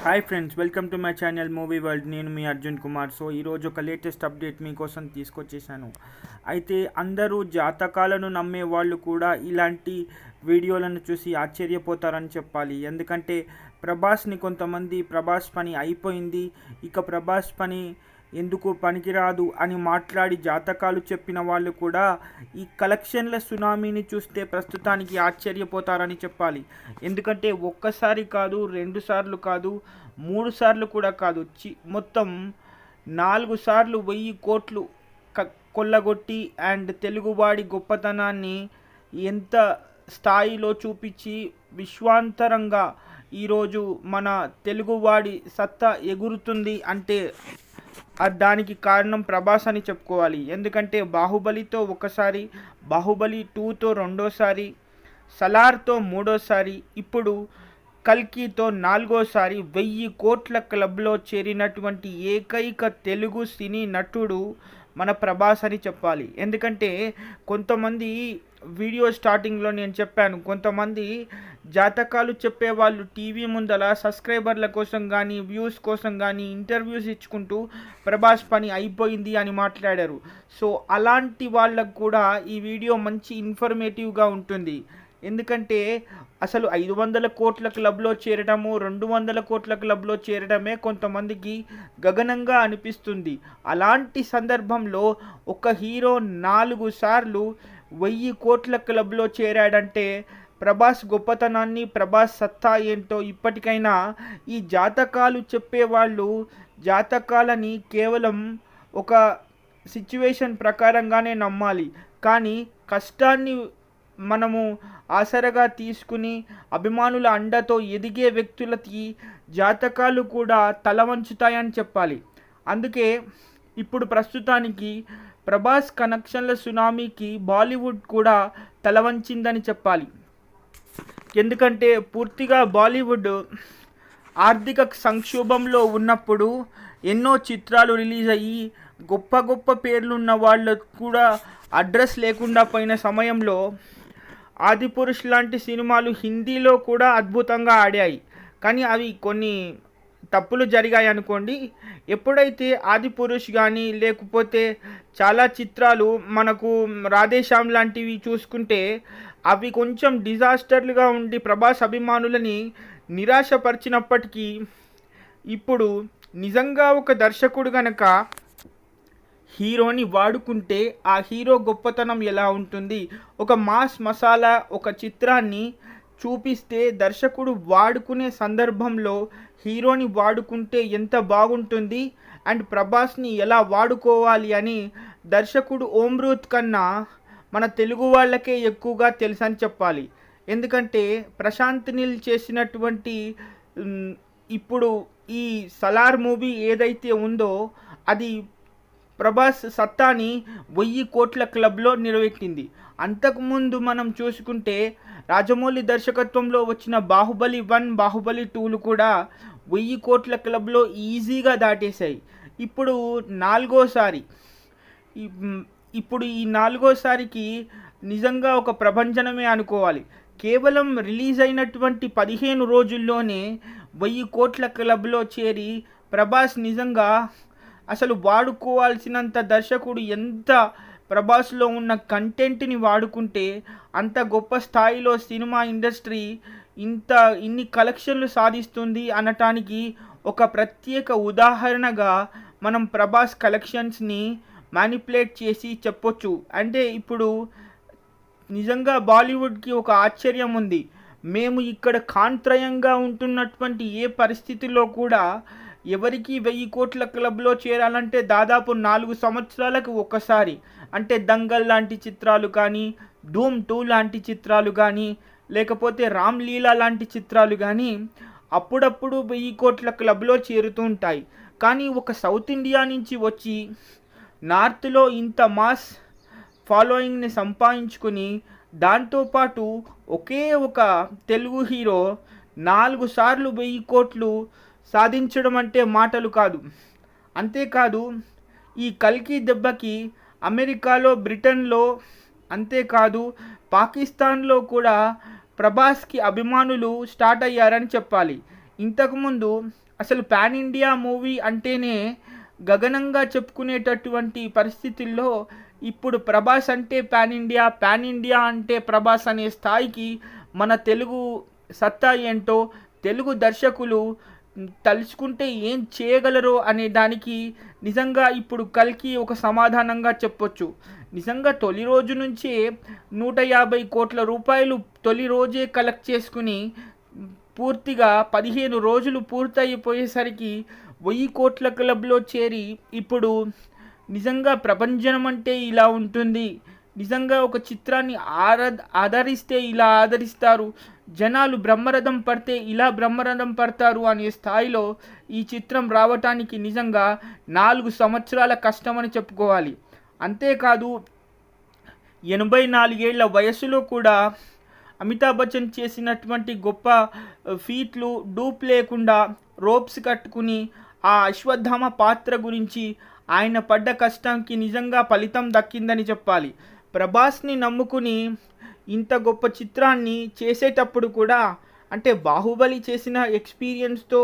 Hi friends, welcome to my channel movie world. నేను మీ Arjun Kumar. So ఈరోజు ఒక లేటెస్ట్ అప్డేట్ మీకోసం తీసుకొచ్చేసాను. అయితే అందరూ జాతకాలను నమ్మే వాళ్ళు కూడా ఇలాంటి వీడియోలను చూసి ఆశ్చర్యపోతారని చెప్పాలి. ఎందుకంటే కొంతమంది ప్రభాస్ పని అయిపోయింది, ఇక ప్రభాస్ పని ఎందుకు పనికిరాదు అని మాట్లాడి జాతకాలు చెప్పిన వాళ్ళు కూడా ఈ కలెక్షన్ల సునామీని చూస్తే ప్రస్తుతానికి ఆశ్చర్యపోతారని చెప్పాలి. ఎందుకంటే ఒక్కసారి కాదు, 2 సార్లు కాదు, 3 సార్లు కూడా కాదు, మొత్తం 4 సార్లు 1000 కోట్లు కొల్లగొట్టి అండ్ తెలుగువాడి గొప్పతనాన్ని ఎంత స్థాయిలో చూపించి విశ్వాంతరంగా ఈరోజు మన తెలుగువాడి సత్తా ఎగురుతుంది అంటే దానికి కారణం ప్రభాస్ అని చెప్పుకోవాలి. ఎందుకంటే బాహుబలితో ఒకసారి, బాహుబలి 2తో రెండోసారి, సలార్తో మూడోసారి, ఇప్పుడు కల్కితో 4వసారి 1000 కోట్ల క్లబ్లో చేరినటువంటి ఏకైక తెలుగు సినీ నటుడు మన ప్రభాస్ అని చెప్పాలి. ఎందుకంటే కొంతమంది వీడియో స్టార్టింగ్లో నేను చెప్పాను, కొంతమంది జాతకాలు చెప్పేవాళ్ళు టీవీ ముందల సబ్స్క్రైబర్ల కోసం కానీ, వ్యూస్ కోసం కానీ ఇంటర్వ్యూస్ ఇచ్చుకుంటూ ప్రభాస్ పని అయిపోయింది అని మాట్లాడారు. సో అలాంటి వాళ్ళకు కూడా ఈ వీడియో మంచి ఇన్ఫర్మేటివ్గా ఉంటుంది. ఎందుకంటే అసలు 500 కోట్ల క్లబ్లో చేరడము, 200 కోట్ల క్లబ్లో చేరడమే కొంతమందికి గగనంగా అనిపిస్తుంది. అలాంటి సందర్భంలో ఒక హీరో 4 సార్లు 1000 కోట్ల క్లబ్లో చేరాడంటే ప్రభాస్ గొప్పతనాన్ని, ప్రభాస్ సత్తా ఏంటో ఇప్పటికైనా ఈ జాతకాలు చెప్పేవాళ్ళు జాతకాలని కేవలం ఒక సిచ్యువేషన్ ప్రకారంగానే నమ్మాలి. కానీ కష్టాన్ని మనము ఆసరగా తీసుకుని అభిమానుల అండతో ఎదిగే వ్యక్తులకి జాతకాలు కూడా తల వంచుతాయని చెప్పాలి. అందుకే ఇప్పుడు ప్రస్తుతానికి ప్రభాస్ కనెక్షన్ల సునామీకి బాలీవుడ్ కూడా తల వంచిందని చెప్పాలి. ఎందుకంటే పూర్తిగా బాలీవుడ్ ఆర్థిక సంక్షోభంలో ఉన్నప్పుడు ఎన్నో చిత్రాలు రిలీజ్ అయ్యి గొప్ప గొప్ప పేర్లున్న వాళ్ళకు కూడా అడ్రస్ లేకుండా పోయిన సమయంలో ఆదిపురుష్ లాంటి సినిమాలు హిందీలో కూడా అద్భుతంగా ఆడాయి. కానీ అవి కొన్ని తప్పులు జరిగాయి అనుకోండి. ఎప్పుడైతే ఆదిపురుష్ కానీ లేకపోతే చాలా చిత్రాలు మనకు రాధేశ్యామ్ లాంటివి చూసుకుంటే అవి కొంచెం డిజాస్టర్లుగా ఉండి ప్రభాస్ అభిమానులని నిరాశపరిచినప్పటికీ ఇప్పుడు నిజంగా ఒక దర్శకుడు గనక హీరోని వాడుకుంటే ఆ హీరో గొప్పతనం ఎలా ఉంటుంది, ఒక మాస్ మసాలా ఒక చిత్రాన్ని చూపిస్తే దర్శకుడు వాడుకునే సందర్భంలో హీరోని వాడుకుంటే ఎంత బాగుంటుంది అండ్ ప్రభాస్ని ఎలా వాడుకోవాలి అని దర్శకుడు ఓమ్రూత్ కన్నా మన తెలుగు వాళ్ళకే ఎక్కువగా తెలుసని చెప్పాలి. ఎందుకంటే ప్రశాంత్ నీల్ చేసినటువంటి ఇప్పుడు ఈ సలార్ మూవీ ఏదైతే ఉందో అది ప్రభాస్ సత్తాని 1000 కోట్ల క్లబ్లో నిలబెట్టింది. అంతకుముందు మనం చూసుకుంటే రాజమౌళి దర్శకత్వంలో వచ్చిన బాహుబలి 1, బాహుబలి 2లు కూడా 1000 కోట్ల క్లబ్లో ఈజీగా దాటేశాయి. ఇప్పుడు 4వసారి, ఇప్పుడు ఈ 4వసారికి నిజంగా ఒక ప్రభంజనమే అనుకోవాలి. కేవలం రిలీజ్ అయినటువంటి 15 రోజుల్లోనే 1000 కోట్ల క్లబ్లో చేరి ప్రభాస్ నిజంగా అసలు వాడుకోవాల్సినంత దర్శకుడు ఎంత ప్రభాస్లో ఉన్న కంటెంట్ని వాడుకుంటే అంత గొప్ప స్థాయిలో సినిమా ఇండస్ట్రీ ఇన్ని కలెక్షన్లు సాధిస్తుంది అనటానికి ఒక ప్రత్యేక ఉదాహరణగా మనం ప్రభాస్ కలెక్షన్స్ని మ్యానిపులేట్ చేసి చెప్పొచ్చు. అంటే ఇప్పుడు నిజంగా బాలీవుడ్కి ఒక ఆశ్చర్యం ఉంది. మేము ఇక్కడ కాంత్రయంగా ఉంటున్నటువంటి ఏ పరిస్థితిలో కూడా ఎవరికి 1000 కోట్ల క్లబ్లో చేరాలంటే దాదాపు 4 సంవత్సరాలకు ఒకసారి, అంటే దంగల్ లాంటి చిత్రాలు కానీ, ధూమ్ 2 లాంటి చిత్రాలు కానీ, లేకపోతే రామ్ లీలా లాంటి చిత్రాలు కానీ అప్పుడప్పుడు 1000 కోట్ల క్లబ్లో చేరుతూ ఉంటాయి. కానీ ఒక సౌత్ ఇండియా నుంచి వచ్చి నార్త్లో ఇంత మాస్ ఫాలోయింగ్ని సంపాదించుకుని దాంతోపాటు ఒకే ఒక తెలుగు హీరో 4 సార్లు 1000 కోట్లు సాధించడం అంటే మాటలు కాదు. అంతేకాదు ఈ కల్కి దెబ్బకి అమెరికాలో, బ్రిటన్లో, అంతేకాదు పాకిస్తాన్లో కూడా ప్రభాస్కి అభిమానులు స్టార్ట్ అయ్యారని చెప్పాలి. ఇంతకుముందు అసలు పాన్ ఇండియా మూవీ అంటేనే గగనంగా చెప్పుకునేటటువంటి పరిస్థితుల్లో ఇప్పుడు ప్రభాస్ అంటే పాన్ ఇండియా అంటే ప్రభాస్ అనే స్థాయికి మన తెలుగు సత్తా ఏంటో తెలుగు దర్శకులు తలుచుకుంటే ఏం చేయగలరో అనే దానికి నిజంగా ఇప్పుడు కల్కి ఒక సమాధానంగా చెప్పొచ్చు. నిజంగా తొలి రోజు నుంచే 150 కోట్ల రూపాయలు తొలి రోజే కలెక్ట్ చేసుకుని పూర్తిగా 15 రోజులు పూర్తయిపోయేసరికి 1000 కోట్ల క్లబ్లో చేరి ఇప్పుడు నిజంగా ప్రపంచం అంటే ఇలా ఉంటుంది, నిజంగా ఒక చిత్రాన్ని ఆదరిస్తే ఇలా ఆదరిస్తారు, జనాలు బ్రహ్మరథం పడితే ఇలా బ్రహ్మరథం పడతారు అనే స్థాయిలో ఈ చిత్రం రావటానికి నిజంగా 4 సంవత్సరాల కష్టమని చెప్పుకోవాలి. అంతేకాదు 84 ఏళ్ల వయసులో కూడా అమితాబ్ బచ్చన్ చేసినటువంటి గొప్ప ఫీట్లు డూప్ లేకుండా రోప్స్ కట్టుకుని ఆ అశ్వత్థామ పాత్ర గురించి ఆయన పడ్డ కష్టానికి నిజంగా ఫలితం దక్కిందని చెప్పాలి. ప్రభాస్ని నమ్ముకుని ఇంత గొప్ప చిత్రాన్ని చేసేటప్పుడు కూడా అంటే బాహుబలి చేసిన ఎక్స్పీరియన్స్తో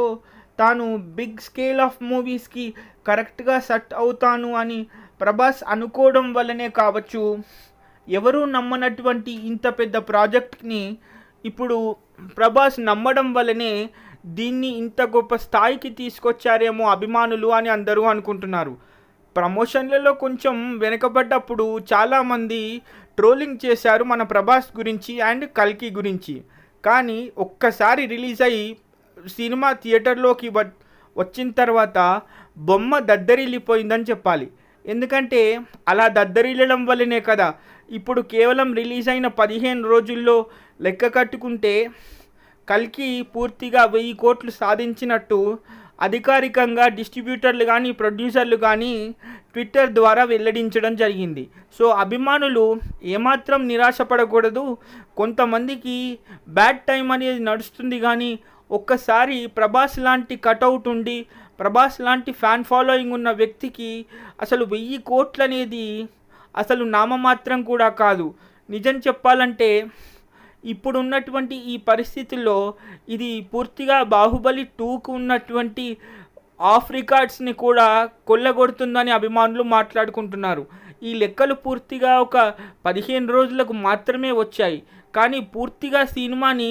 తాను బిగ్ స్కేల్ ఆఫ్ మూవీస్కి కరెక్ట్గా సెట్ అవుతాను అని ప్రభాస్ అనుకోవడం వల్లనే కావచ్చు, ఎవరూ నమ్మనటువంటి ఇంత పెద్ద ప్రాజెక్ట్ని ఇప్పుడు ప్రభాస్ నమ్మడం వల్లనే దీన్ని ఇంత గొప్ప స్థాయికి తీసుకొచ్చారేమో అభిమానులు అని అందరూ అనుకుంటున్నారు. ప్రమోషన్లలో కొంచెం వెనకబడ్డప్పుడు చాలామంది ట్రోలింగ్ చేశారు మన ప్రభాస్ గురించి అండ్ కల్కి గురించి. కానీ ఒక్కసారి రిలీజ్ అయ్యి సినిమా థియేటర్లోకి వచ్చిన తర్వాత బొమ్మ దద్దరిల్లిపోయిందని చెప్పాలి. ఎందుకంటే అలా దద్దరిల్లడం వల్లనే కదా ఇప్పుడు కేవలం రిలీజ్ అయిన 15 రోజుల్లో లెక్క కట్టుకుంటే కల్కి పూర్తిగా 1000 కోట్లు సాధించినట్టు అధికారికంగా డిస్ట్రిబ్యూటర్లు కానీ ప్రొడ్యూసర్లు కానీ ట్విట్టర్ ద్వారా వెల్లడించడం జరిగింది. సో అభిమానులు ఏమాత్రం నిరాశపడకూడదు. కొంతమందికి బ్యాడ్ టైం అనేది నడుస్తుంది, కానీ ఒక్కసారి ప్రభాస్ లాంటి కటౌట్ ఉండి ప్రభాస్ లాంటి ఫ్యాన్ ఫాలోయింగ్ ఉన్న వ్యక్తికి అసలు 1000 కోట్లు అనేది అసలు నామమాత్రం కూడా కాదు. నిజం చెప్పాలంటే ఇప్పుడున్నటువంటి ఈ పరిస్థితుల్లో ఇది పూర్తిగా బాహుబలి 2కు ఉన్నటువంటి ఆఫ్ రికార్డ్స్ని కూడా కొల్లగొడుతుందని అభిమానులు మాట్లాడుకుంటున్నారు. ఈ లెక్కలు పూర్తిగా ఒక 15 రోజులకు మాత్రమే వచ్చాయి, కానీ పూర్తిగా సినిమాని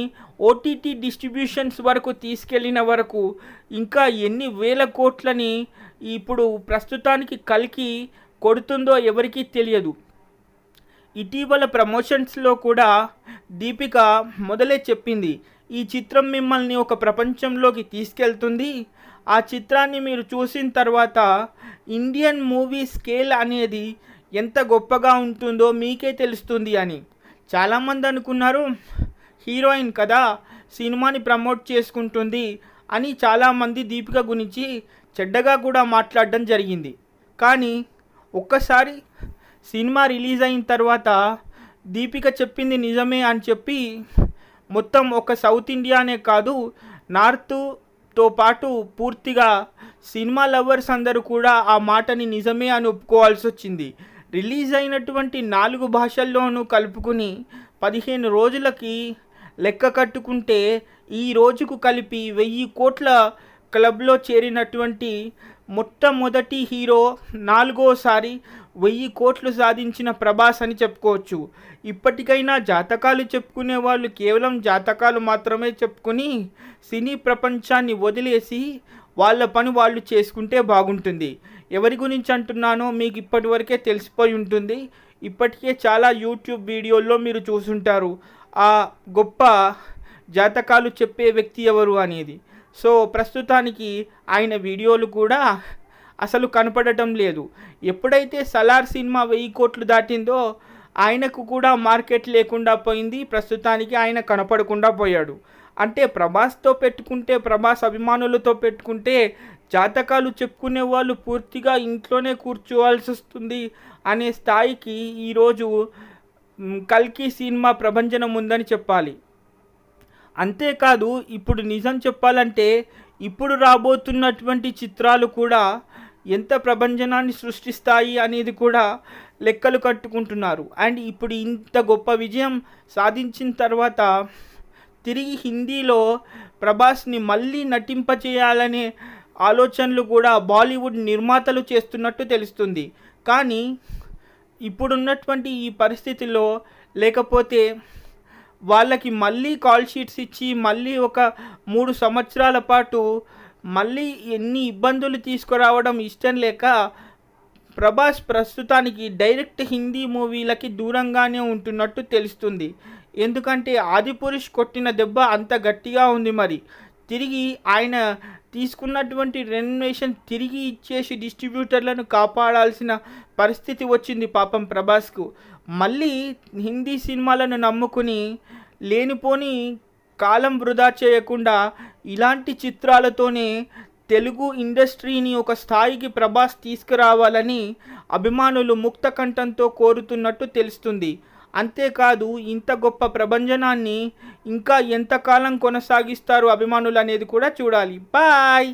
ఓటీటీ డిస్ట్రిబ్యూషన్స్ వరకు తీసుకెళ్లిన వరకు ఇంకా ఎన్ని వేల కోట్లని ఇప్పుడు ప్రస్తుతానికి కల్కి కొడుతుందో ఎవరికీ తెలియదు. ఇటీవల ప్రమోషన్స్లో కూడా దీపిక మొదలే చెప్పింది, ఈ చిత్రం మిమ్మల్ని ఒక ప్రపంచంలోకి తీసుకెళ్తుంది, ఆ చిత్రాన్ని మీరు చూసిన తర్వాత ఇండియన్ మూవీ స్కేల్ అనేది ఎంత గొప్పగా ఉంటుందో మీకే తెలుస్తుంది అని. చాలామంది అనుకున్నారు హీరోయిన్ కదా సినిమాని ప్రమోట్ చేసుకుంటుంది అని చాలామంది దీపిక గురించి చెడ్డగా కూడా మాట్లాడడం జరిగింది. కానీ ఒక్కసారి సినిమా రిలీజ్ అయిన తర్వాత దీపిక చెప్పింది నిజమే అని చెప్పి మొత్తం ఒక సౌత్ ఇండియానే కాదు నార్త్తో పాటు పూర్తిగా సినిమా లవర్స్ అందరూ కూడా ఆ మాటని నిజమే అని ఒప్పుకోవాల్సి వచ్చింది. రిలీజ్ అయినటువంటి 4 భాషల్లోనూ కలుపుకుని 15 రోజులకి లెక్క కట్టుకుంటే ఈ రోజుకు కలిపి 1000 కోట్ల క్లబ్లో చేరినటువంటి మొట్టమొదటి హీరో 4వసారి 1000 కోట్లు సాధించిన ప్రభాస్ అని చెప్పుకోవచ్చు. ఇప్పటికైనా జాతకాలు చెప్పుకునే వాళ్ళు కేవలం జాతకాలు మాత్రమే చెప్పుకుని సినీ ప్రపంచాన్ని వదిలేసి వాళ్ళ పని వాళ్ళు చేసుకుంటే బాగుంటుంది. ఎవరి గురించి అంటున్నానో మీకు ఇప్పటివరకే తెలిసిపోయి ఉంటుంది. ఇప్పటికే చాలా యూట్యూబ్ వీడియోల్లో మీరు చూసుంటారు ఆ గొప్ప జాతకాలు చెప్పే వ్యక్తి ఎవరు అనేది. సో ప్రస్తుతానికి ఆయన వీడియోలు కూడా అసలు కనపడటం లేదు. ఎప్పుడైతే సలార్ సినిమా 1000 కోట్లు దాటిందో ఆయనకు కూడా మార్కెట్ లేకుండా పోయింది. ప్రస్తుతానికి ఆయన కనపడకుండా పోయాడు. అంటే ప్రభాస్తో పెట్టుకుంటే, ప్రభాస్ అభిమానులతో పెట్టుకుంటే జాతకాలు చెప్పుకునే వాళ్ళు పూర్తిగా ఇంట్లోనే కూర్చోవాల్సి వస్తుంది అనే స్థాయికి ఈరోజు కల్కి సినిమా ప్రభంజనం ఉందని చెప్పాలి. అంతేకాదు ఇప్పుడు నిజం చెప్పాలంటే ఇప్పుడు రాబోతున్నటువంటి చిత్రాలు కూడా ఎంత ప్రభంజనాన్ని సృష్టిస్తాయి అనేది కూడా లెక్కలు కట్టుకుంటున్నారు. అండ్ ఇప్పుడు ఇంత గొప్ప విజయం సాధించిన తర్వాత తిరిగి హిందీలో ప్రభాస్ని మళ్ళీ నటింపచేయాలనే ఆలోచనలు కూడా బాలీవుడ్ నిర్మాతలు చేస్తున్నట్టు తెలుస్తుంది. కానీ ఇప్పుడున్నటువంటి ఈ పరిస్థితిలో లేకపోతే వాళ్ళకి మళ్ళీ కాల్ షీట్స్ ఇచ్చి మళ్ళీ ఒక 3 సంవత్సరాల పాటు మళ్ళీ ఎన్ని ఇబ్బందులు తీసుకురావడం ఇష్టం లేక ప్రభాస్ ప్రస్తుతానికి డైరెక్ట్ హిందీ మూవీలకి దూరంగానే ఉంటున్నట్టు తెలుస్తుంది. ఎందుకంటే ఆదిపురుష్ కొట్టిన దెబ్బ అంత గట్టిగా ఉంది. మరి తిరిగి ఆయన తీసుకున్నటువంటి రెన్యునేషన్ తిరిగి ఇచ్చేసి డిస్ట్రిబ్యూటర్లను కాపాడాల్సిన పరిస్థితి వచ్చింది పాపం ప్రభాస్కు. మళ్ళీ హిందీ సినిమాలను నమ్ముకుని లేనిపోని కాలం వృధా చేయకుండా ఇలాంటి చిత్రాలతోనే తెలుగు ఇండస్ట్రీని ఒక స్థాయికి ప్రభాస్ తీసుకురావాలని అభిమానులు ముక్త కంఠంతో కోరుతున్నట్టు తెలుస్తుంది. అంతేకాదు ఇంత గొప్ప ప్రభంజనాన్ని ఇంకా ఎంతకాలం కొనసాగిస్తారు అభిమానులు అనేది కూడా చూడాలి. బాయ్.